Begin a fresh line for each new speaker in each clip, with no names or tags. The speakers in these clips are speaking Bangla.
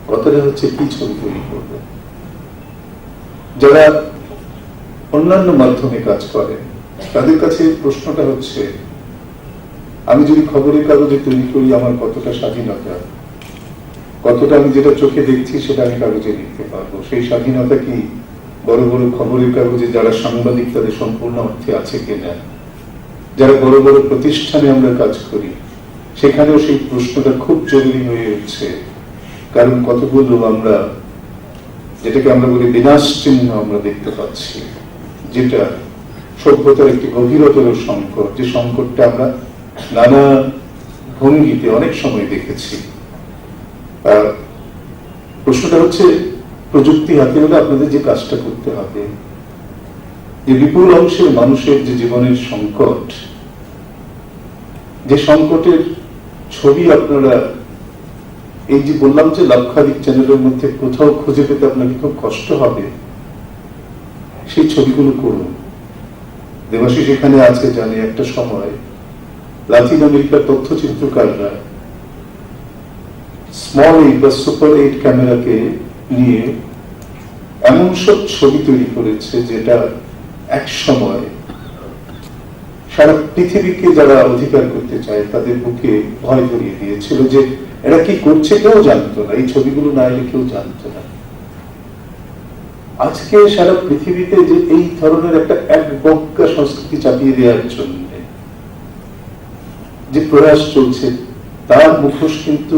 কথাটা হচ্ছে কি ছবি তৈরি করবে। যারা অন্যান্য মাধ্যমে কাজ করে তাদের কাছে প্রশ্নটা হচ্ছে, আমি যদি খবরের কাগজে তৈরি করি আমার কতটা স্বাধীনতা, কতটা আমি যেটা চোখে দেখছি সেটা আমি কাগজে লিখতে পারবো, সেই স্বাধীনতা কি বড় বড় খবরের কাগজে যারা সাংবাদিক তাদের সম্পূর্ণ অর্থে আছে কিনা। যারা বড় বড় প্রতিষ্ঠানে আমরা কাজ করি সেখানেও সেই প্রশ্নটা খুব জরুরি হয়ে উঠছে, কারণ কতগুলো আমরা যেটাকে আমরা বলি বিনাশ চিহ্ন আমরা দেখতে পাচ্ছি, যেটা সভ্যতার একটি গভীরতর সংকট, যে সংকটটা আমরা নানা ভঙ্গিতে অনেক সময় দেখেছি। প্রশ্নটা হচ্ছে, প্রযুক্তি হাতে হলে আপনাদের যে কাজটা করতে হবে, যে বিপুল অংশের মানুষের যে জীবনের সংকট, যে সংকটের ছবি আপনারা এই যে বললাম যে লক্ষাধিক চ্যানেলের মধ্যে কোথাও খুঁজে পেতে আপনাকে খুব কষ্ট হবে, সেই ছবিগুলো করুন। দেবাশিস এখানে আছে জানে একটা সময় লাতিন আমেরিকার তথ্যচিত্রকাররা স্মল 8 বা সুপার 8 ক্যামেরাকে নিয়ে এমন সব ছবি তৈরি করেছে যেটা এক সময় সারা পৃথিবীকে যারা অধিকার করতে চায় তাদের বুকে ভয় ধরিয়ে দিয়েছিল, যে এরা কি করছে কেউ জানতো না, এই ছবিগুলো না এলে কেউ জানতো না। আজকে সারা পৃথিবীতে যে এই ধরনের একটা একবক্কা সংস্কৃতি চাপিয়ে দেওয়ার জন্য যে প্রয়াস চলছে তার মুখোশ কিন্তু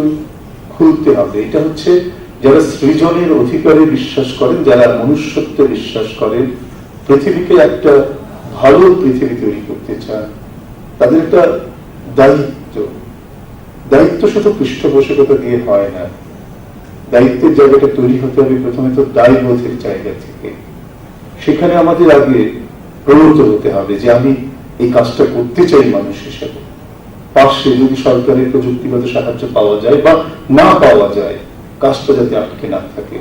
খুলতে হবে। এটা হচ্ছে যারা সৃজনের অধিকারে বিশ্বাস করেন, যারা মনুষ্যত্বে বিশ্বাস করেন, পৃথিবীকে একটা ভালো পৃথিবী তৈরি করতে চান, তাদের একটা দায়িত্ব শুধু পৃষ্ঠপোষকতা দিয়ে হয় না। দায়িত্বের জায়গাটা তৈরি হতে হবে প্রথমে তো দায়বোধের জায়গা থেকে। সেখানে আমাদের আগে প্রণত হতে হবে যে আমি এই কাজটা করতে চাই মানুষ হিসেবে। পাশে যদি সরকারের প্রযুক্তিগত সাহায্য পাওয়া যায় বা না পাওয়া যায়, কাজটা যাতে আটকে না থাকে।